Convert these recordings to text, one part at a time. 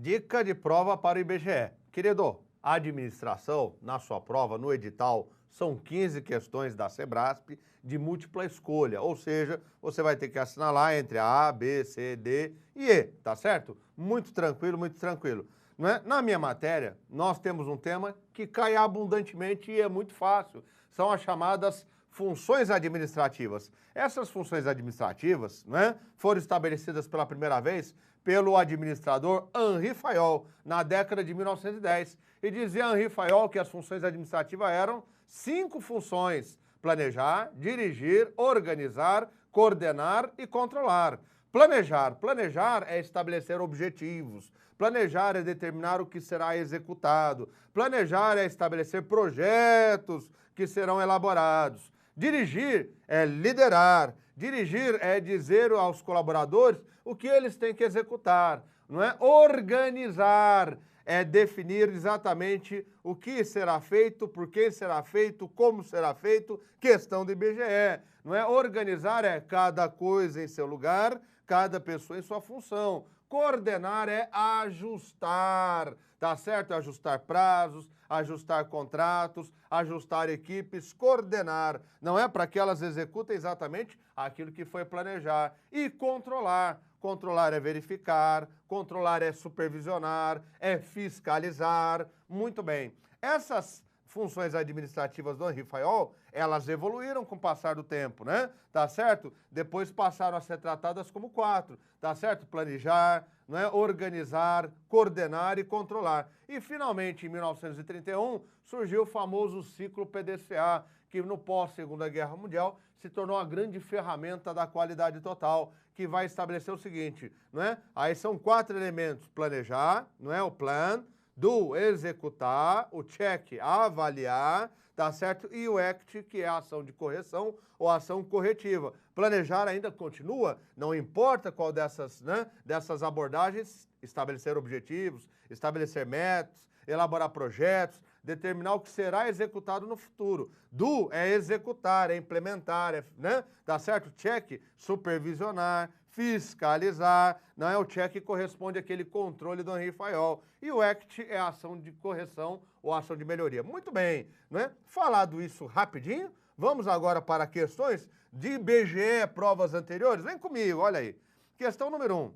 Dica de prova para o IBGE. Querido, a administração, na sua prova, no edital, são 15 questões da Sebrasp de múltipla escolha, ou seja, você vai ter que assinalar entre A, B, C, D e E, tá certo? Muito tranquilo, muito tranquilo. Não é? Na minha matéria, nós temos um tema que cai abundantemente e é muito fácil. São as chamadas funções administrativas. Essas funções administrativas, né, foram estabelecidas pela primeira vez pelo administrador Henri Fayol, na década de 1910. E dizia Henri Fayol que as funções administrativas eram 5 funções: planejar, dirigir, organizar, coordenar e controlar. Planejar é estabelecer objetivos. Planejar é determinar o que será executado. Planejar é estabelecer projetos que serão elaborados. Dirigir é liderar. Dirigir é dizer aos colaboradores o que eles têm que executar. Não é? Organizar é definir exatamente o que será feito, por quem será feito, como será feito, questão do IBGE. Não é? Organizar é cada coisa em seu lugar, cada pessoa em sua função. Coordenar é ajustar, tá certo? Ajustar prazos, ajustar contratos, ajustar equipes, coordenar. Não é para que elas executem exatamente aquilo que foi planejar. E controlar. Controlar é verificar, controlar é supervisionar, é fiscalizar. Muito bem. Essas funções administrativas do Henri Fayol, elas evoluíram com o passar do tempo, né? Tá certo? Depois passaram a ser tratadas como 4, tá certo? Planejar, não é? Organizar, coordenar e controlar. E finalmente, em 1931, surgiu o famoso ciclo PDCA, que no pós-Segunda Guerra Mundial se tornou a grande ferramenta da qualidade total, que vai estabelecer o seguinte, não é? Aí são 4 elementos: planejar, não é? O plan, do executar, o check, avaliar, tá certo? E o act, que é a ação de correção ou ação corretiva. Planejar ainda continua, não importa qual dessas, né, dessas abordagens: estabelecer objetivos, estabelecer metas, elaborar projetos, determinar o que será executado no futuro. Do é executar, é implementar, né? Tá certo? Check, supervisionar, fiscalizar, não é? O check corresponde àquele controle do Henri Fayol. E o act é a ação de correção ou ação de melhoria. Muito bem, não é? Falado isso rapidinho, vamos agora para questões de IBGE, provas anteriores. Vem comigo, olha aí. Questão número 1.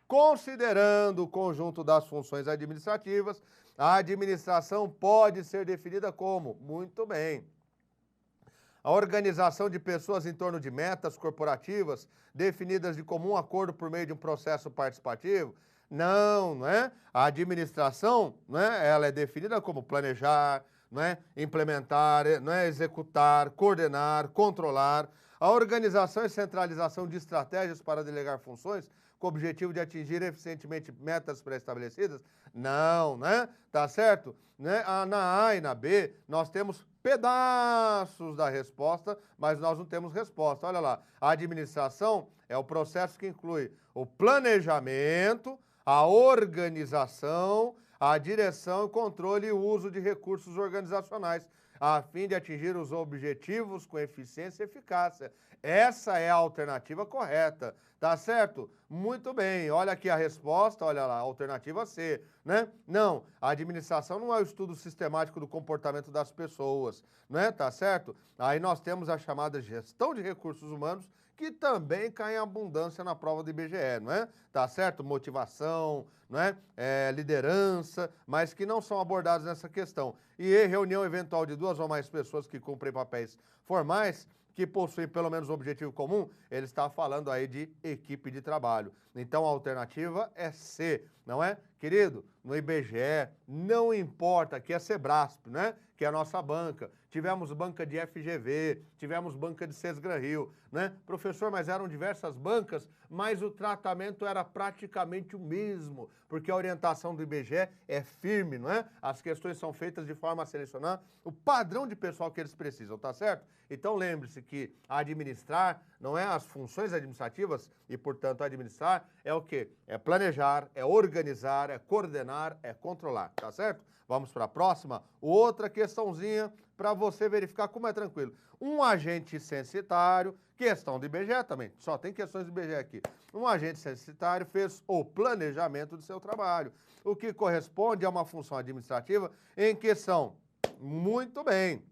Considerando o conjunto das funções administrativas, a administração pode ser definida como, muito bem, a organização de pessoas em torno de metas corporativas definidas de comum acordo por meio de um processo participativo. Não é? A administração, não é? Ela é definida como planejar, não é? Implementar, não é? Executar, coordenar, controlar. A organização e centralização de estratégias para delegar funções com o objetivo de atingir eficientemente metas pré-estabelecidas? Não, né? Tá certo? Né? Na A e na B, nós temos pedaços da resposta, mas nós não temos resposta. Olha lá, a administração é o processo que inclui o planejamento, a organização, a direção, o controle e o uso de recursos organizacionais, a fim de atingir os objetivos com eficiência e eficácia. Essa é a alternativa correta, tá certo? Muito bem, olha aqui a resposta, olha lá, alternativa C, né? Não, a administração não é o estudo sistemático do comportamento das pessoas, né? Tá certo? Aí nós temos a chamada gestão de recursos humanos, que também cai em abundância na prova do IBGE, não é? Tá certo? Motivação, não é? Liderança, mas que não são abordados nessa questão. E reunião eventual de 2 ou mais pessoas que cumprem papéis formais, que possuem pelo menos um objetivo comum, ele está falando aí de equipe de trabalho. Então a alternativa é C, não é? Querido, no IBGE, não importa, aqui é Sebrasp, né? Que é a nossa banca. Tivemos banca de FGV, tivemos banca de Sesgran-Rio, né? Professor, mas eram diversas bancas, mas o tratamento era praticamente o mesmo, porque a orientação do IBGE é firme, não é? As questões são feitas de forma a selecionar o padrão de pessoal que eles precisam, tá certo? Então lembre-se que administrar não é as funções administrativas e, portanto, administrar é o quê? É planejar, é organizar, é coordenar, é controlar, tá certo? Vamos para a próxima. Outra questãozinha para você verificar como é tranquilo. Um agente censitário, questão do IBGE também, só tem questões do IBGE aqui. Um agente censitário fez o planejamento do seu trabalho, o que corresponde a uma função administrativa em que são, muito bem,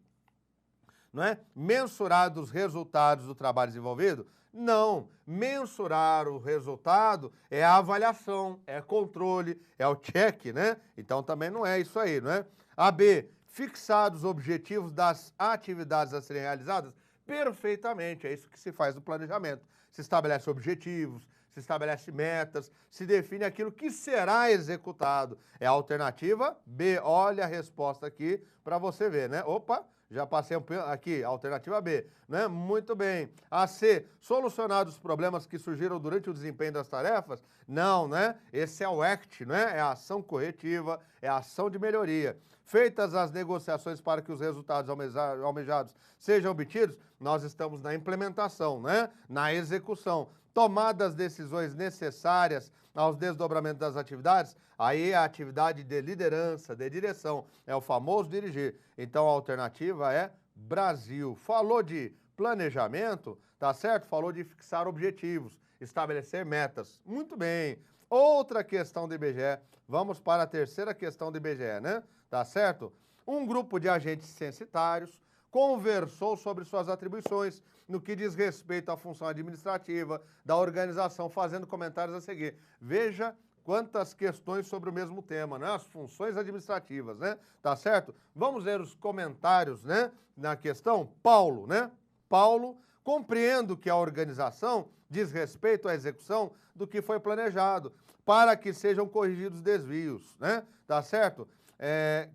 não é? Mensurar os resultados do trabalho desenvolvido? Não. Mensurar o resultado é a avaliação, é controle, é o check, né? Então também não é isso aí, não é? A B, fixar os objetivos das atividades a serem realizadas? Perfeitamente, é isso que se faz no planejamento. Se estabelece objetivos, se estabelece metas, se define aquilo que será executado. É a alternativa B. Olha a resposta aqui para você ver, né? Opa! Já passei aqui, alternativa B, né? Muito bem. A C, solucionados os problemas que surgiram durante o desempenho das tarefas? Não, né? Esse é o ACT, né? É a ação corretiva, é a ação de melhoria. Feitas as negociações para que os resultados almejados sejam obtidos, nós estamos na implementação, né? Na execução. Tomadas decisões necessárias aos desdobramentos das atividades, aí é a atividade de liderança, de direção, é o famoso dirigir. Então a alternativa é Brasil. Falou de planejamento, tá certo? Falou de fixar objetivos, estabelecer metas. Muito bem. Outra questão do IBGE, vamos para a terceira questão do IBGE, né? Tá certo? Um grupo de agentes censitários conversou sobre suas atribuições no que diz respeito à função administrativa da organização, fazendo comentários a seguir. Veja quantas questões sobre o mesmo tema, né? As funções administrativas, né? Tá certo? Vamos ver os comentários, né? Na questão, Paulo, né? Paulo, compreendo que a organização diz respeito à execução do que foi planejado, para que sejam corrigidos desvios, né? Tá certo?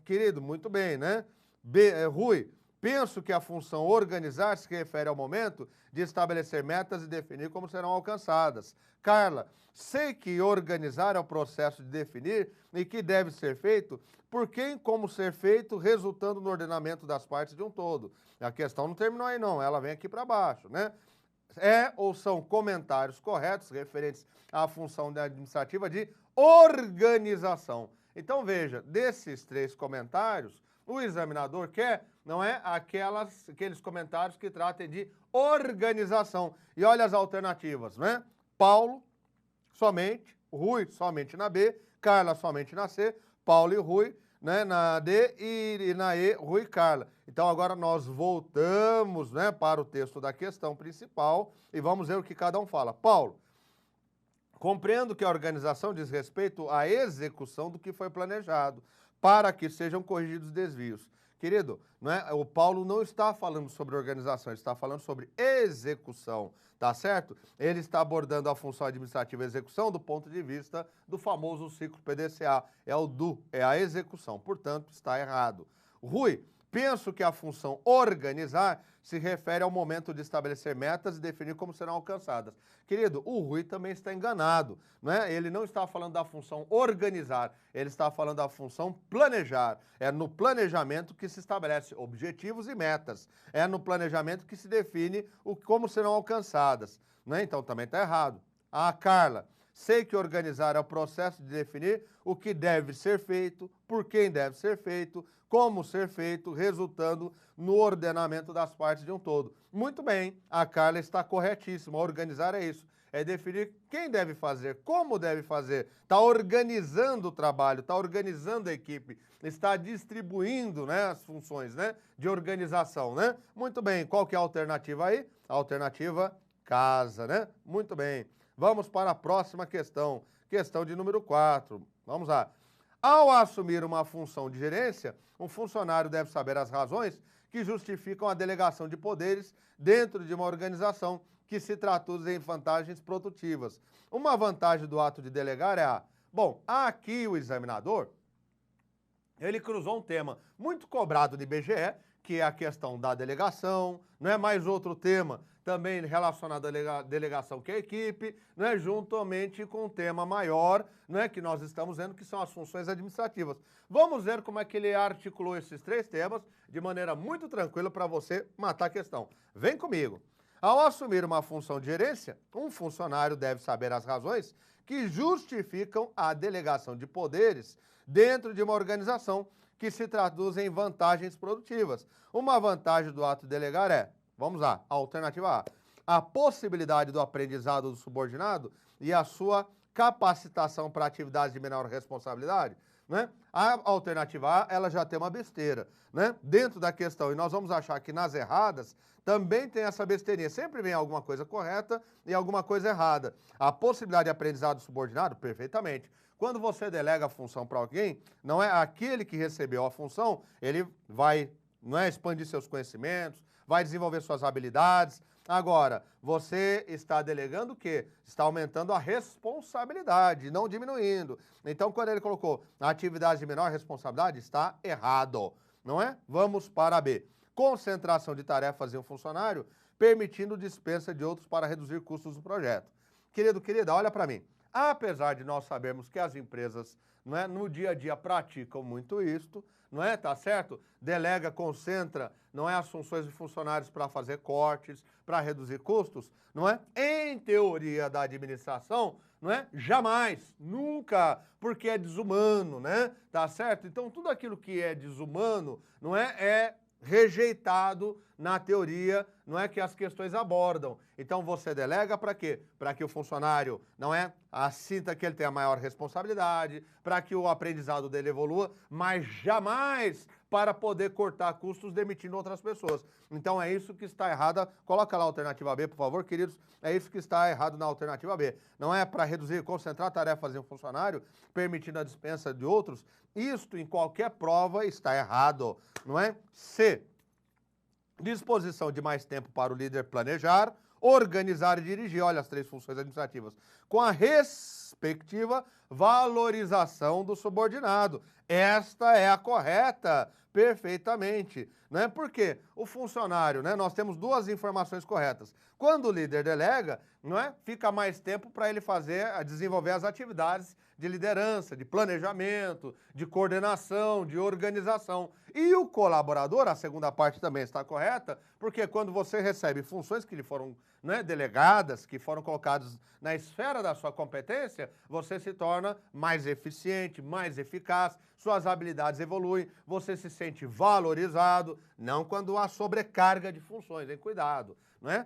Querido, muito bem, né? Rui, penso que a função organizar se refere ao momento de estabelecer metas e definir como serão alcançadas. Carla, sei que organizar é o processo de definir e que deve ser feito por quem como ser feito, resultando no ordenamento das partes de um todo. A questão não terminou aí não, ela vem aqui para baixo, né? É ou são comentários corretos referentes à função administrativa de organização. Então veja, desses três comentários, o examinador quer, não é, aqueles comentários que tratem de organização. E olha as alternativas, não é? Paulo, somente, Rui, somente na B, Carla, somente na C, Paulo e Rui, né, na D e na E, Rui e Carla. Então agora nós voltamos, né, para o texto da questão principal e vamos ver o que cada um fala. Paulo, compreendo que a organização diz respeito à execução do que foi planejado, para que sejam corrigidos desvios. Querido, não é? O Paulo não está falando sobre organização, ele está falando sobre execução, tá certo? Ele está abordando a função administrativa e execução do ponto de vista do famoso ciclo PDCA, é a execução, portanto está errado. Rui, penso que a função organizar se refere ao momento de estabelecer metas e definir como serão alcançadas. Querido, o Rui também está enganado, né? Ele não está falando da função organizar, ele está falando da função planejar. É no planejamento que se estabelece objetivos e metas. É no planejamento que se define como serão alcançadas, né? Então também está errado. A Carla, sei que organizar é o processo de definir o que deve ser feito, por quem deve ser feito, como ser feito, resultando no ordenamento das partes de um todo. Muito bem, a Carla está corretíssima. Organizar é isso, é definir quem deve fazer, como deve fazer, está organizando o trabalho, está organizando a equipe, está distribuindo, né, as funções, né, de organização, né? Muito bem, qual que é a alternativa aí? A alternativa casa, né? Muito bem. Vamos para a próxima questão, questão de número 4. Vamos lá. Ao assumir uma função de gerência, um funcionário deve saber as razões que justificam a delegação de poderes dentro de uma organização que se traduz em vantagens produtivas. Uma vantagem do ato de delegar é aqui o examinador, ele cruzou um tema muito cobrado do IBGE, que é a questão da delegação, não é mais outro tema também relacionado à delegação que é a equipe, não é, juntamente com um tema maior, não é, que nós estamos vendo que são as funções administrativas. Vamos ver como é que ele articulou esses três temas de maneira muito tranquila para você matar a questão. Vem comigo. Ao assumir uma função de gerência, um funcionário deve saber as razões que justificam a delegação de poderes dentro de uma organização que se traduzem em vantagens produtivas. Uma vantagem do ato de delegar é, vamos lá, a alternativa A, a possibilidade do aprendizado do subordinado e a sua capacitação para atividades de menor responsabilidade, né? A alternativa A, ela já tem uma besteira, né? Dentro da questão, e nós vamos achar que nas erradas também tem essa besteirinha. Sempre vem alguma coisa correta e alguma coisa errada. A possibilidade de aprendizado subordinado, perfeitamente. Quando você delega a função para alguém, não é aquele que recebeu a função, ele vai, não é, expandir seus conhecimentos, vai desenvolver suas habilidades. Agora, você está delegando o quê? Está aumentando a responsabilidade, não diminuindo. Então, quando ele colocou atividade de menor responsabilidade, está errado, não é? Vamos para B. Concentração de tarefas em um funcionário, permitindo dispensa de outros para reduzir custos do projeto. Querido, querida, olha para mim. Apesar de nós sabermos que as empresas, não é, no dia a dia praticam muito isto, não é, tá certo? Delega, concentra, não é, as funções de funcionários para fazer cortes, para reduzir custos, não é? Em teoria da administração, não é? Jamais, nunca, porque é desumano, né? Tá certo? Então, tudo aquilo que é desumano, não é, é rejeitado na teoria, não é, que as questões abordam. Então você delega para quê? Para que o funcionário, não é, sinta que ele tem a maior responsabilidade, para que o aprendizado dele evolua, mas jamais para poder cortar custos demitindo outras pessoas. Então é isso que está errado. Coloca lá a alternativa B, por favor, queridos. É isso que está errado na alternativa B. Não é para reduzir, concentrar tarefas em um funcionário, permitindo a dispensa de outros. Isto em qualquer prova está errado, não é? C. Disposição de mais tempo para o líder planejar, organizar e dirigir, olha as três funções administrativas, com a respectiva valorização do subordinado. Esta é a correta, perfeitamente, né? Porque o funcionário, né, nós temos duas informações corretas. Quando o líder delega, não é, fica mais tempo para ele desenvolver as atividades de liderança, de planejamento, de coordenação, de organização. E o colaborador, a segunda parte também está correta, porque quando você recebe funções que lhe foram, né, delegadas, que foram colocadas na esfera da sua competência, você se torna mais eficiente, mais eficaz, suas habilidades evoluem, você se sente valorizado, não quando há sobrecarga de funções, hein? Cuidado, não é?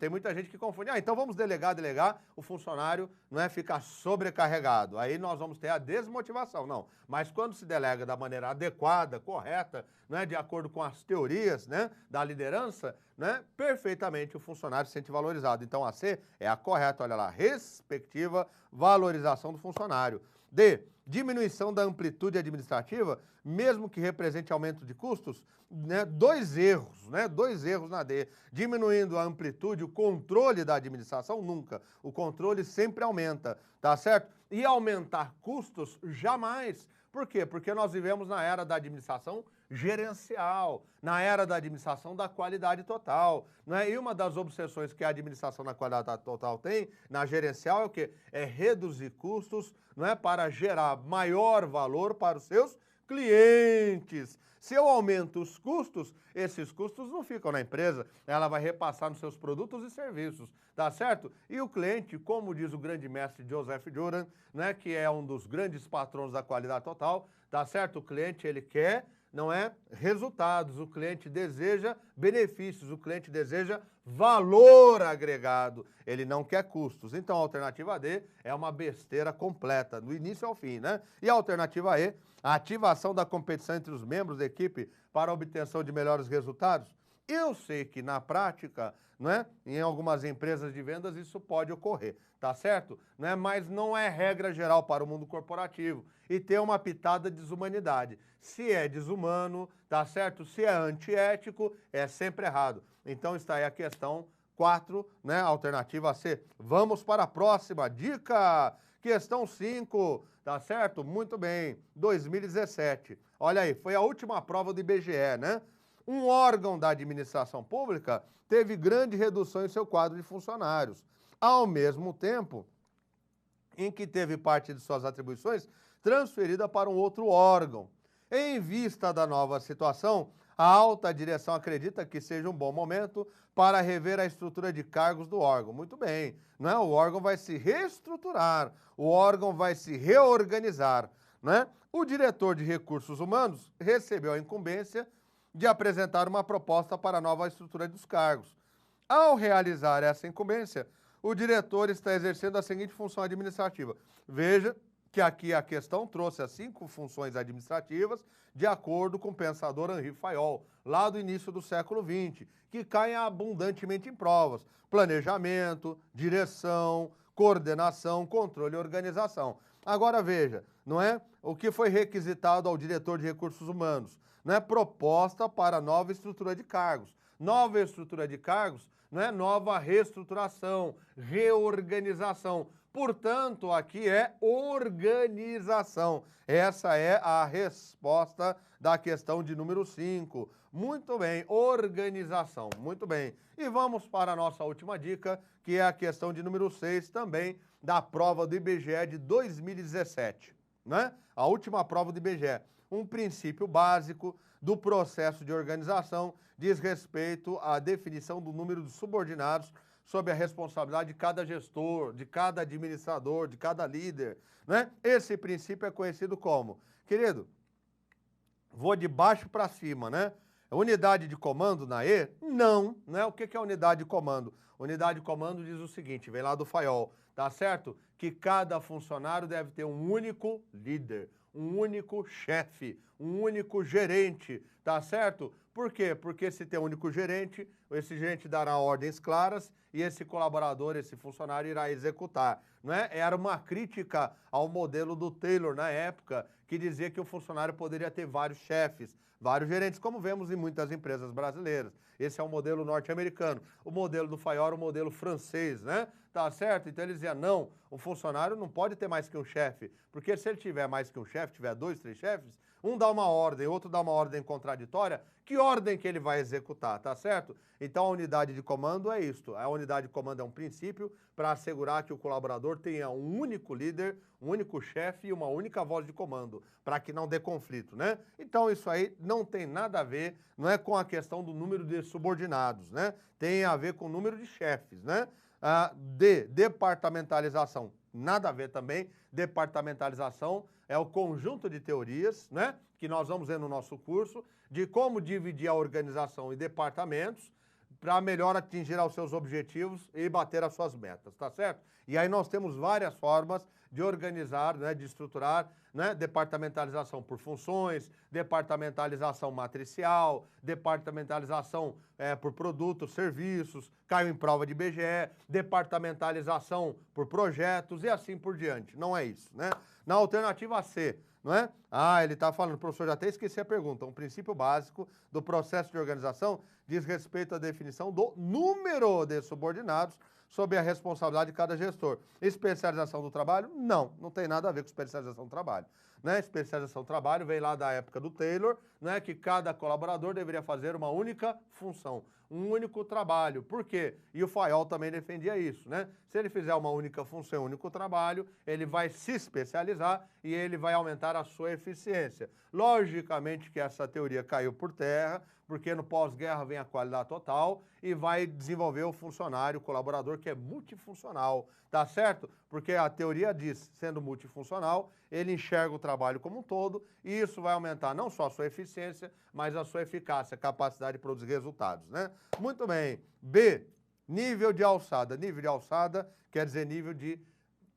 Tem muita gente que confunde, então vamos delegar, o funcionário não é ficar sobrecarregado, aí nós vamos ter a desmotivação, não. Mas quando se delega da maneira adequada, correta, não é, de acordo com as teorias, né, da liderança, né, perfeitamente o funcionário se sente valorizado. Então a C é a correta, olha lá, respectiva valorização do funcionário. D, diminuição da amplitude administrativa, mesmo que represente aumento de custos, né, dois erros na D. Diminuindo a amplitude, o controle da administração, nunca. O controle sempre aumenta, tá certo? E aumentar custos, jamais. Por quê? Porque nós vivemos na era da administração gerencial, na era da administração da qualidade total, não é? E uma das obsessões que a administração da qualidade total tem, na gerencial, é o quê? É reduzir custos, não é? Para gerar maior valor para os seus clientes. Se eu aumento os custos, esses custos não ficam na empresa, ela vai repassar nos seus produtos e serviços, tá certo? E o cliente, como diz o grande mestre Joseph Juran, né, que é um dos grandes patrões da qualidade total, tá certo? O cliente, ele quer, não é, resultados, o cliente deseja benefícios, o cliente deseja valor agregado, ele não quer custos. Então a alternativa D é uma besteira completa, do início ao fim, né? E a alternativa E, a ativação da competição entre os membros da equipe para a obtenção de melhores resultados. Eu sei que na prática, não é, em algumas empresas de vendas isso pode ocorrer, tá certo? Não é, mas não é regra geral para o mundo corporativo e tem uma pitada de desumanidade. Se é desumano, tá certo? Se é antiético, é sempre errado. Então está aí a questão 4, né? Alternativa C. Vamos para a próxima dica. Questão 5, tá certo? Muito bem. 2017. Olha aí, foi a última prova do IBGE, né? Um órgão da administração pública teve grande redução em seu quadro de funcionários, ao mesmo tempo em que teve parte de suas atribuições transferida para um outro órgão. Em vista da nova situação, a alta direção acredita que seja um bom momento para rever a estrutura de cargos do órgão. Muito bem, não é? O órgão vai se reestruturar, o órgão vai se reorganizar. né? O diretor de recursos humanos recebeu a incumbência de apresentar uma proposta para a nova estrutura dos cargos. Ao realizar essa incumbência, o diretor está exercendo a seguinte função administrativa. Veja que aqui a questão trouxe as 5 funções administrativas de acordo com o pensador Henri Fayol, lá do início do século XX, que caem abundantemente em provas: planejamento, direção, coordenação, controle e organização. Agora veja, não é? O que foi requisitado ao diretor de recursos humanos? Não é proposta para nova estrutura de cargos. Nova estrutura de cargos não é nova reestruturação, reorganização. Portanto, aqui é organização. Essa é a resposta da questão de número 5. Muito bem, organização. Muito bem. E vamos para a nossa última dica, que é a questão de número 6, também da prova do IBGE de 2017. Né? A última prova do IBGE. Um princípio básico do processo de organização diz respeito à definição do número de subordinados sob a responsabilidade de cada gestor, de cada administrador, de cada líder, né? Esse princípio é conhecido como, querido, vou de baixo para cima, né? Unidade de comando na E? Não, né? O que é unidade de comando? Unidade de comando diz o seguinte, vem lá do Fayol, tá certo? Que cada funcionário deve ter um único líder, um único chefe, um único gerente, tá certo? Por quê? Porque se tem um único gerente, esse gerente dará ordens claras e esse colaborador, esse funcionário irá executar, não é? Era uma crítica ao modelo do Taylor na época, que dizia que o funcionário poderia ter vários chefes, vários gerentes, como vemos em muitas empresas brasileiras. Esse é o modelo norte-americano. O modelo do Fayol era o modelo francês, né? Tá certo? Então ele dizia, não, o funcionário não pode ter mais que um chefe, porque se ele tiver mais que um chefe, tiver 2, 3 chefes, um dá uma ordem, outro dá uma ordem contraditória, que ordem que ele vai executar, tá certo? Então a unidade de comando é isto. A unidade de comando é um princípio para assegurar que o colaborador tenha um único líder, um único chefe e uma única voz de comando, para que não dê conflito, né? Então isso aí não tem nada a ver, não é com a questão do número de subordinados, né? Tem a ver com o número de chefes, né? Departamentalização, nada a ver também. Departamentalização é o conjunto de teorias, né, que nós vamos ver no nosso curso, de como dividir a organização em departamentos para melhor atingir aos seus objetivos e bater as suas metas, tá certo? E aí nós temos várias formas de organizar, né, de estruturar, né, departamentalização por funções, departamentalização matricial, departamentalização por produtos, serviços, caiu em prova de IBGE, departamentalização por projetos e assim por diante. Não é isso, né? Na alternativa C, não é? Ele está falando, professor, já até esqueci a pergunta. Um princípio básico do processo de organização diz respeito à definição do número de subordinados sob a responsabilidade de cada gestor. Especialização do trabalho? Não, não tem nada a ver com especialização do trabalho. Né? Especialização do trabalho vem lá da época do Taylor, né? Que cada colaborador deveria fazer uma única função, um único trabalho. Por quê? E o Fayol também defendia isso, né? Se ele fizer uma única função, um único trabalho, ele vai se especializar e ele vai aumentar a sua eficiência. Logicamente que essa teoria caiu por terra, porque no pós-guerra vem a qualidade total e vai desenvolver o funcionário, o colaborador que é multifuncional, tá certo? Porque a teoria diz, sendo multifuncional, ele enxerga o trabalho como um todo e isso vai aumentar não só a sua eficiência, mas a sua eficácia, capacidade de produzir resultados, né? Muito bem. B, nível de alçada. Nível de alçada quer dizer nível de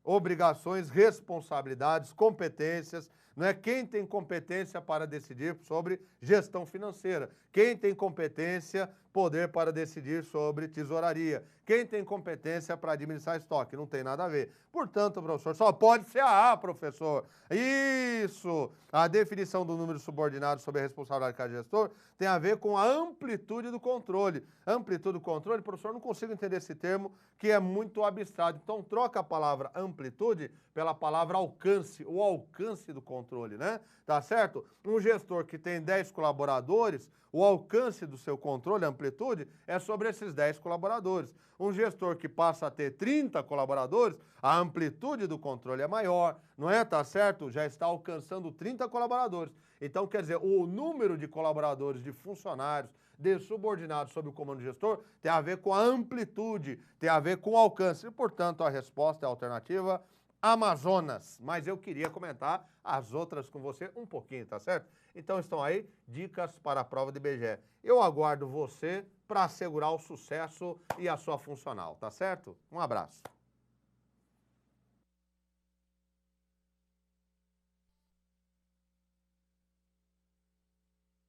obrigações, responsabilidades, competências, não é? Quem tem competência para decidir sobre gestão financeira? Quem tem competência, poder para decidir sobre tesouraria? Quem tem competência para administrar estoque? Não tem nada a ver. Portanto, professor, só pode ser a A, professor. Isso! A definição do número subordinado sob a responsabilidade de cada gestor tem a ver com a amplitude do controle. Amplitude do controle, professor, não consigo entender esse termo, que é muito abstrato. Então, troca a palavra amplitude pela palavra alcance, o alcance do controle, né? Tá certo? Um gestor que tem 10 colaboradores, o alcance do seu controle, a amplitude, é sobre esses 10 colaboradores. Um gestor que passa a ter 30 colaboradores, a amplitude do controle é maior, não é? Tá certo? Já está alcançando 30 colaboradores. Então, quer dizer, o número de colaboradores, de funcionários, de subordinados sob o comando do gestor tem a ver com a amplitude, tem a ver com o alcance. E, portanto, a resposta é a alternativa Amazonas. Mas eu queria comentar as outras com você um pouquinho, tá certo? Então estão aí dicas para a prova de IBGE. Eu aguardo você para assegurar o sucesso e a sua funcional, tá certo? Um abraço.